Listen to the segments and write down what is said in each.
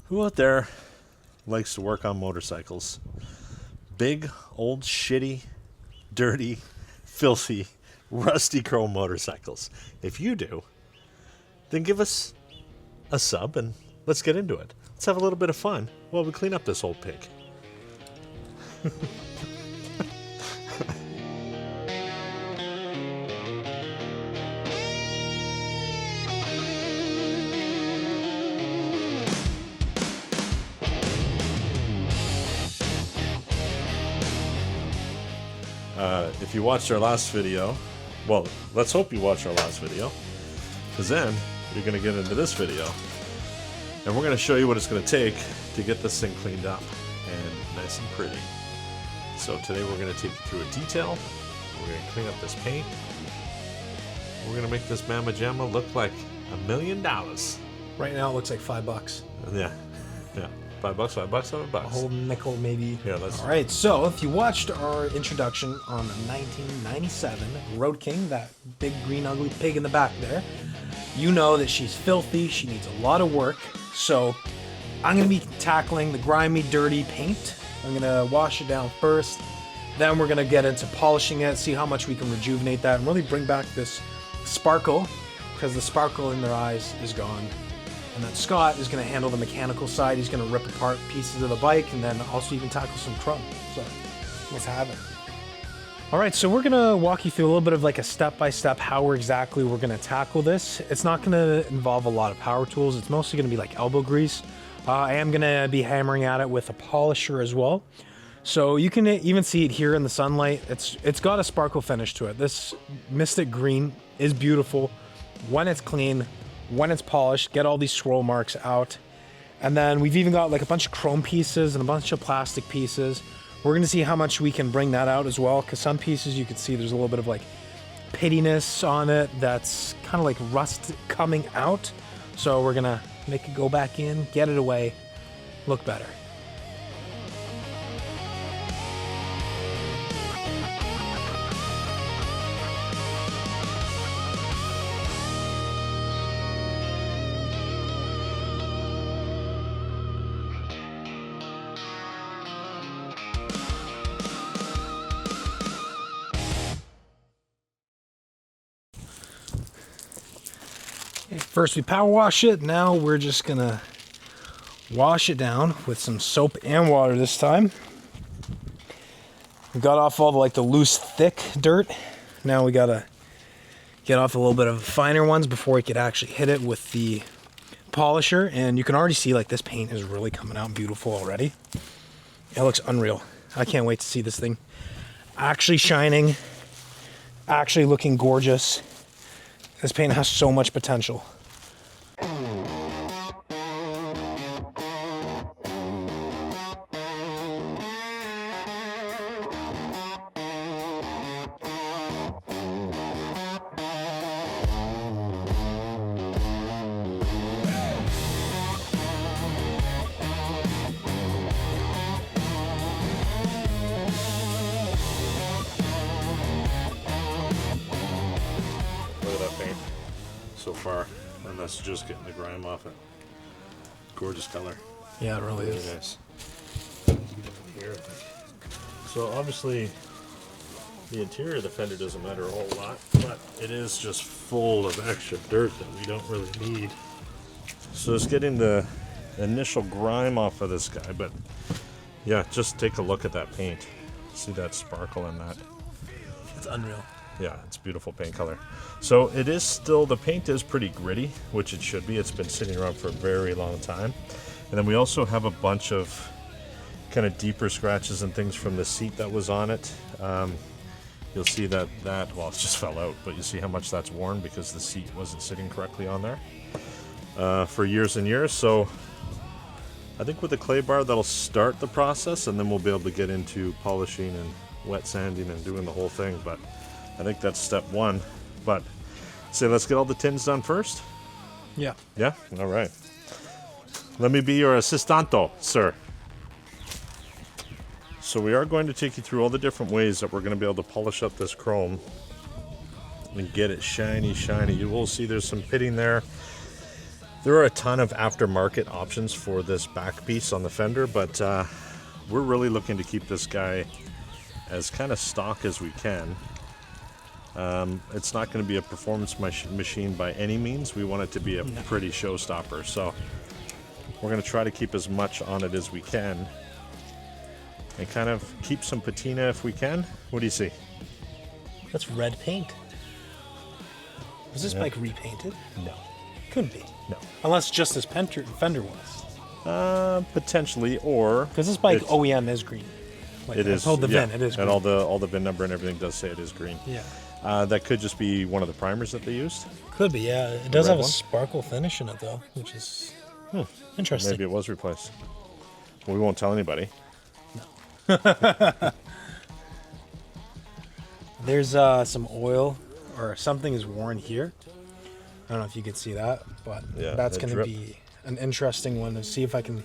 Who out there likes to work on motorcycles? Big, old, shitty, dirty, filthy, rusty chrome motorcycles. If you do, then give us a sub and let's get into it. Let's have a little bit of fun while we clean up this old pig. If you watched our last video, well, let's hope you watched our last video, because then you're going to get into this video, and we're going to show you what it's going to take to get this thing cleaned up and nice and pretty. So today we're going to take you through a detail, we're going to clean up this paint, we're going to make this Mama Jamma look like $1 million. Right now it looks like $5. Yeah. $5, $7. A whole nickel maybe. Yeah, that's all right. So if you watched our introduction on the 1997 Road King, that big green ugly pig in the back there, you know that she's filthy. She needs a lot of work. So I'm going to be tackling the grimy, dirty paint. I'm going to wash it down first. Then we're going to get into polishing it, see how much we can rejuvenate that, and really bring back this sparkle, because the sparkle in their eyes is gone. And then Scott is going to handle the mechanical side. He's going to rip apart pieces of the bike and then also even tackle some chrome. So let's have it. All right, so we're going to walk you through a little bit of like a step-by-step how exactly we're going to tackle this. It's not going to involve a lot of power tools. It's mostly going to be like elbow grease. I am going to be hammering at it with a polisher as well. So you can even see it here in the sunlight. It's got a sparkle finish to it. This Mystic Green is beautiful when it's clean, when it's polished. Get all these swirl marks out. And then we've even got like a bunch of chrome pieces and a bunch of plastic pieces. We're going to see how much we can bring that out as well, because some pieces you can see there's a little bit of like pittiness on it that's kind of like rust coming out. So we're going to make it go back in, get it away, look better. First we power wash it. Now we're just gonna wash it down with some soap and water this time. We got off all the loose, thick dirt. Now we gotta get off a little bit of finer ones before we could actually hit it with the polisher. And you can already see like this paint is really coming out beautiful already. It looks unreal. I can't wait to see this thing actually shining, actually looking gorgeous. This paint has so much potential. so far, and that's just getting the grime off it. Gorgeous color. Yeah, it really is. Nice. Here, so obviously the interior of the fender doesn't matter a whole lot, but it is just full of extra dirt that we don't really need. So it's getting the initial grime off of this guy, but yeah, just take a look at that paint. See that sparkle in that? It's unreal. Yeah, it's beautiful paint color. So it is still, the paint is pretty gritty, which it should be. It's been sitting around for a very long time. And then we also have a bunch of kind of deeper scratches and things from the seat that was on it. You'll see that, well, it just fell out, but you see how much that's worn because the seat wasn't sitting correctly on there for years and years. So I think with the clay bar, that'll start the process, and then we'll be able to get into polishing and wet sanding and doing the whole thing. But I think that's step one. But say, let's get all the tins done first. Yeah. Yeah? All right. Let me be your assistanto, sir. So we are going to take you through all the different ways that we're going to be able to polish up this chrome and get it shiny, shiny. You will see there's some pitting there. There are a ton of aftermarket options for this back piece on the fender, but we're really looking to keep this guy as kind of stock as we can. It's not going to be a performance machine by any means. We want it to be a pretty showstopper, so we're going to try to keep as much on it as we can and kind of keep some patina if we can. What do you see? That's red paint. Was this bike repainted? No. Couldn't be. No. Unless just this fender was. Potentially, or... Because this bike OEM is green. Like, it is. I told the VIN, it is green. And all the VIN number and everything does say it is green. Yeah. That could just be one of the primers that they used. Could be, yeah. It does red have a one? sparkle finish in it, though, which is interesting. Maybe it was replaced. We won't tell anybody. There's some oil or something is worn here. I don't know if you can see that, but Yeah, that's that going to drip. be an interesting one to see if I can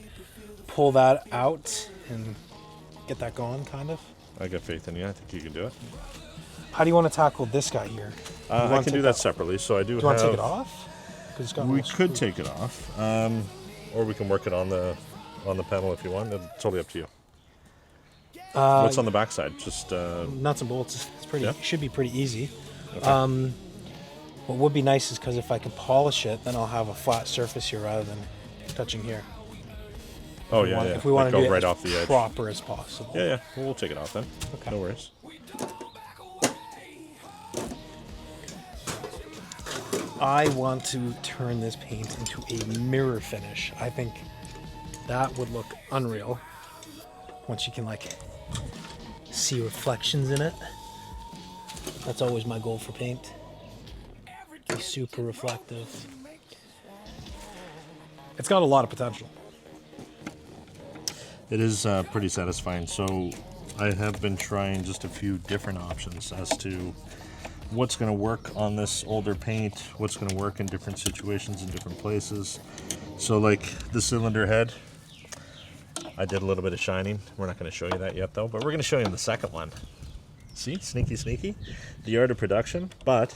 pull that out and get that going, kind of. I got faith in you. I think you can do it. How do you want to tackle this guy here? I can do that separately. So I do. Do you want to take it off? 'Cause it's got We no could screw. take it off, or we can work it on the panel if you want. It's totally up to you. What's on the backside? Just Nuts and bolts. It's pretty. Yeah? Should be pretty easy. okay. What would be nice is because if I can polish it, then I'll have a flat surface here rather than touching here. Oh yeah, yeah. If we want Like to go do it right as off the edge. proper as possible. Yeah, yeah. Well, we'll take it off then. Okay. No worries. I want to turn this paint into a mirror finish. I think that would look unreal once you can like see reflections in it. That's always my goal for paint. Be super reflective. It's got a lot of potential. It is pretty satisfying. So I have been trying just a few different options as to what's going to work on this older paint, what's going to work in different situations in different places. So like the cylinder head, I did a little bit of shining. We're not going to show you that yet though, but we're going to show you in the second one. See, sneaky, sneaky, the art of production. But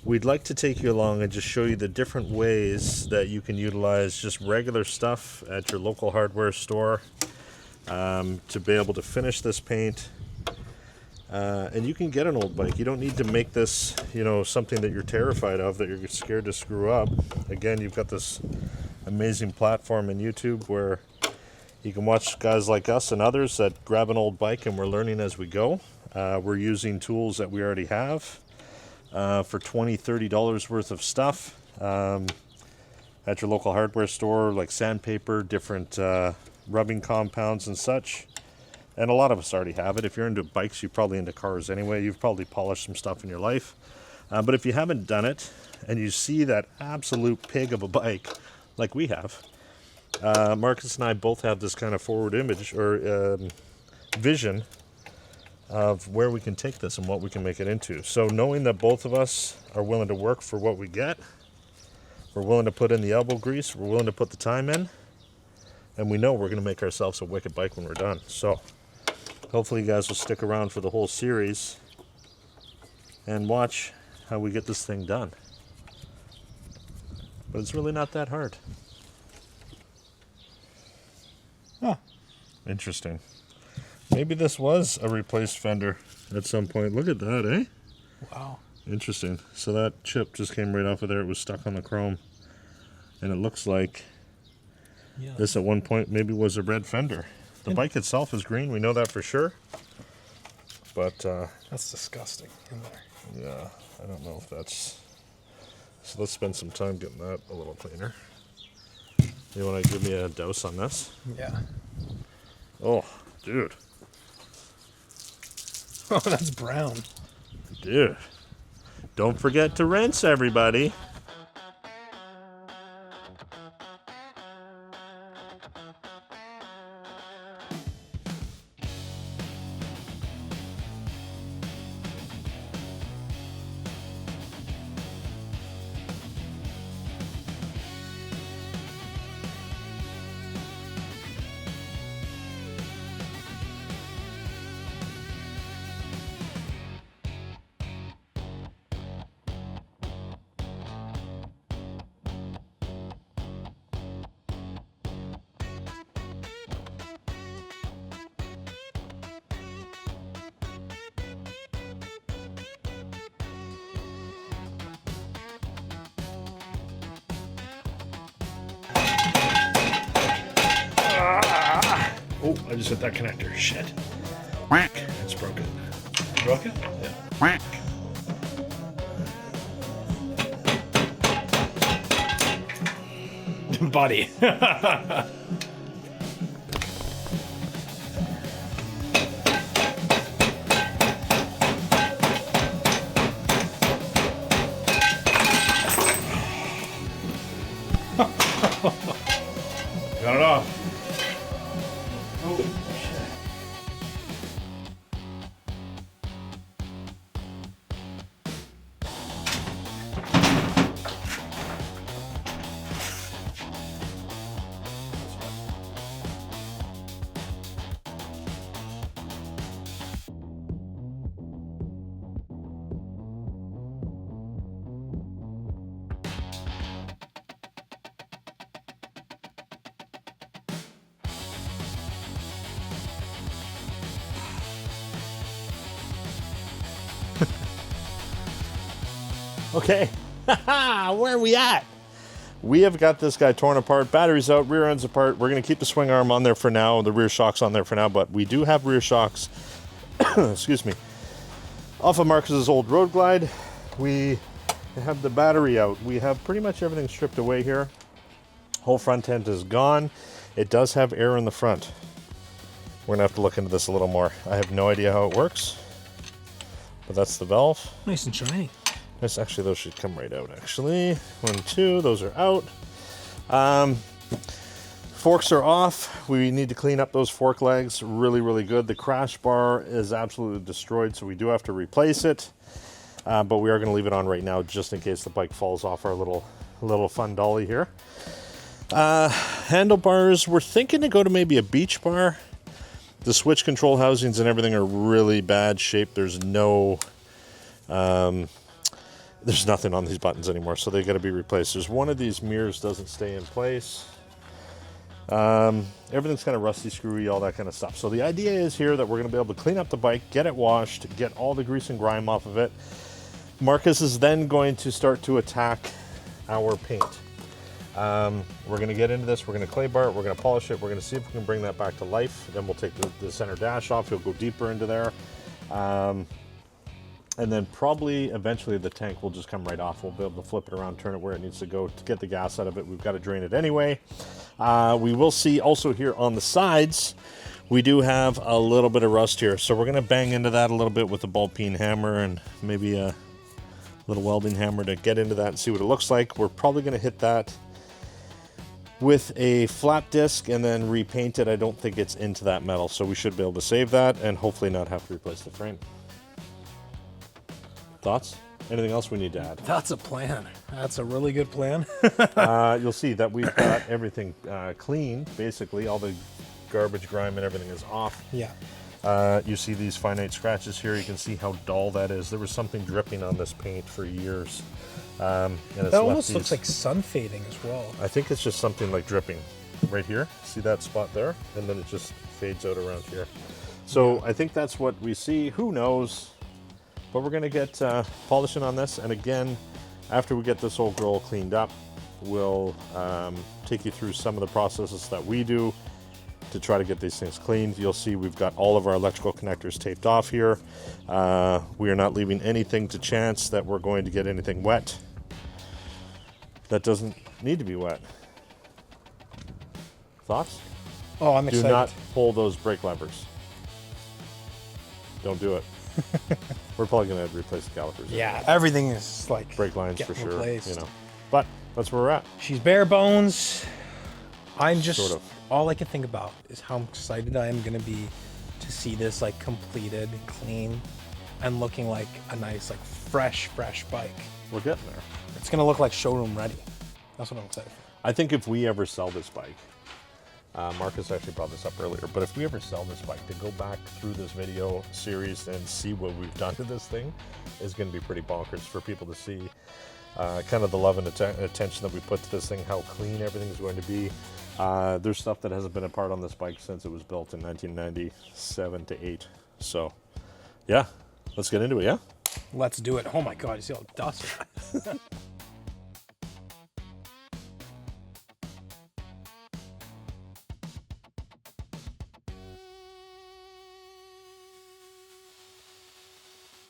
we'd like to take you along and just show you the different ways that you can utilize just regular stuff at your local hardware store to be able to finish this paint. And you can get an old bike. You don't need to make this, you know, something that you're terrified of, that you're scared to screw up. Again, you've got this amazing platform in YouTube where you can watch guys like us and others that grab an old bike, and we're learning as we go. We're using tools that we already have for $20, $30 worth of stuff at your local hardware store, like sandpaper, different rubbing compounds and such. And a lot of us already have it. If you're into bikes, you're probably into cars anyway. You've probably polished some stuff in your life. But if you haven't done it and you see that absolute pig of a bike like we have, Marcus and I both have this kind of forward image or vision of where we can take this and what we can make it into. So knowing that both of us are willing to work for what we get, we're willing to put in the elbow grease, we're willing to put the time in, and we know we're going to make ourselves a wicked bike when we're done. So hopefully you guys will stick around for the whole series and watch how we get this thing done. But it's really not that hard. Huh. Interesting. Maybe this was a replaced fender at some point. Look at that, eh? Wow. Interesting. So that chip just came right off of there. It was stuck on the chrome. And it looks like this at one point maybe was a red fender. The bike itself is green. We know that for sure. But That's disgusting in there. yeah, I don't know if that's... So let's spend some time getting that a little cleaner. You want to give me a dose on this? Yeah. Oh, dude. Oh, that's brown. Dude. Don't forget to rinse, everybody. Oh, I just hit that connector. Shit. It's broken. Broke it? Yeah. Buddy. Got it off. Oh, shit. Okay, where are we at? We have got this guy torn apart, batteries out, rear ends apart. We're going to keep the swing arm on there for now, the rear shocks on there for now, but we do have rear shocks, excuse me, off of Marcus's old Road Glide. We have the battery out. We have pretty much everything stripped away here. Whole front end is gone. It does have air in the front. We're going to have to look into this a little more. I have no idea how it works, but that's the valve. Nice and shiny. This actually, those should come right out. Actually, 1, 2, those are out. Forks are off. We need to clean up those fork legs really, really good. The crash bar is absolutely destroyed, so we do have to replace it. But we are going to leave it on right now, just in case the bike falls off our little fun dolly here. Handlebars, we're thinking to go to maybe a beach bar. The switch control housings and everything are really bad shape. There's no. There's nothing on these buttons anymore, so they got to be replaced. There's one of these mirrors doesn't stay in place. Everything's kind of rusty, screwy, all that kind of stuff. So the idea is here that we're going to be able to clean up the bike, get it washed, get all the grease and grime off of it. Marcus is then going to start to attack our paint. We're going to get into this. We're going to clay bar it. We're going to polish it. We're going to see if we can bring that back to life. Then we'll take the center dash off. He'll go deeper into there. And then probably eventually the tank will just come right off. We'll be able to flip it around, turn it where it needs to go to get the gas out of it. We've got to drain it anyway. We will see also here on the sides, we do have a little bit of rust here. So we're going to bang into that a little bit with a ball peen hammer and maybe a little welding hammer to get into that and see what it looks like. We're probably going to hit that with a flat disc and then repaint it. I don't think it's into that metal, so we should be able to save that and hopefully not have to replace the frame. Thoughts? Anything else we need to add? That's a plan. That's a really good plan. You'll see that we've got everything clean. Basically, all the garbage, grime, and everything is off. Yeah. You see these finite scratches here. You can see how dull that is. There was something dripping on this paint for years. And it's That almost looks like sun fading as well. I think it's just something like dripping right here. See that spot there? And then it just fades out around here. So I think that's what we see. Who knows? But we're going to get polishing on this. And again, after we get this old girl cleaned up, we'll take you through some of the processes that we do to try to get these things cleaned. You'll see we've got all of our electrical connectors taped off here. We are not leaving anything to chance that we're going to get anything wet. That doesn't need to be wet. Thoughts? Oh, I'm excited. Do not pull those brake levers. Don't do it. We're probably going to replace the calipers. Yeah, everything is like brake lines for sure. replaced. You know, but that's where we're at. She's bare bones. I'm just Sort of. all I can think about is how excited I am going to be to see this like completed, clean, and looking like a nice, like fresh bike. We're getting there. It's going to look like showroom ready. That's what I'm excited for. I think if we ever sell this bike, Marcus actually brought this up earlier, but if we ever sell this bike, to go back through this video series and see what we've done to this thing is going to be pretty bonkers for people to see kind of the love and attention that we put to this thing, how clean everything's going to be. There's stuff that hasn't been a part on this bike since it was built in 1997 to 8. So, yeah, let's get into it, yeah? Let's do it. Oh my God, you see all the dust.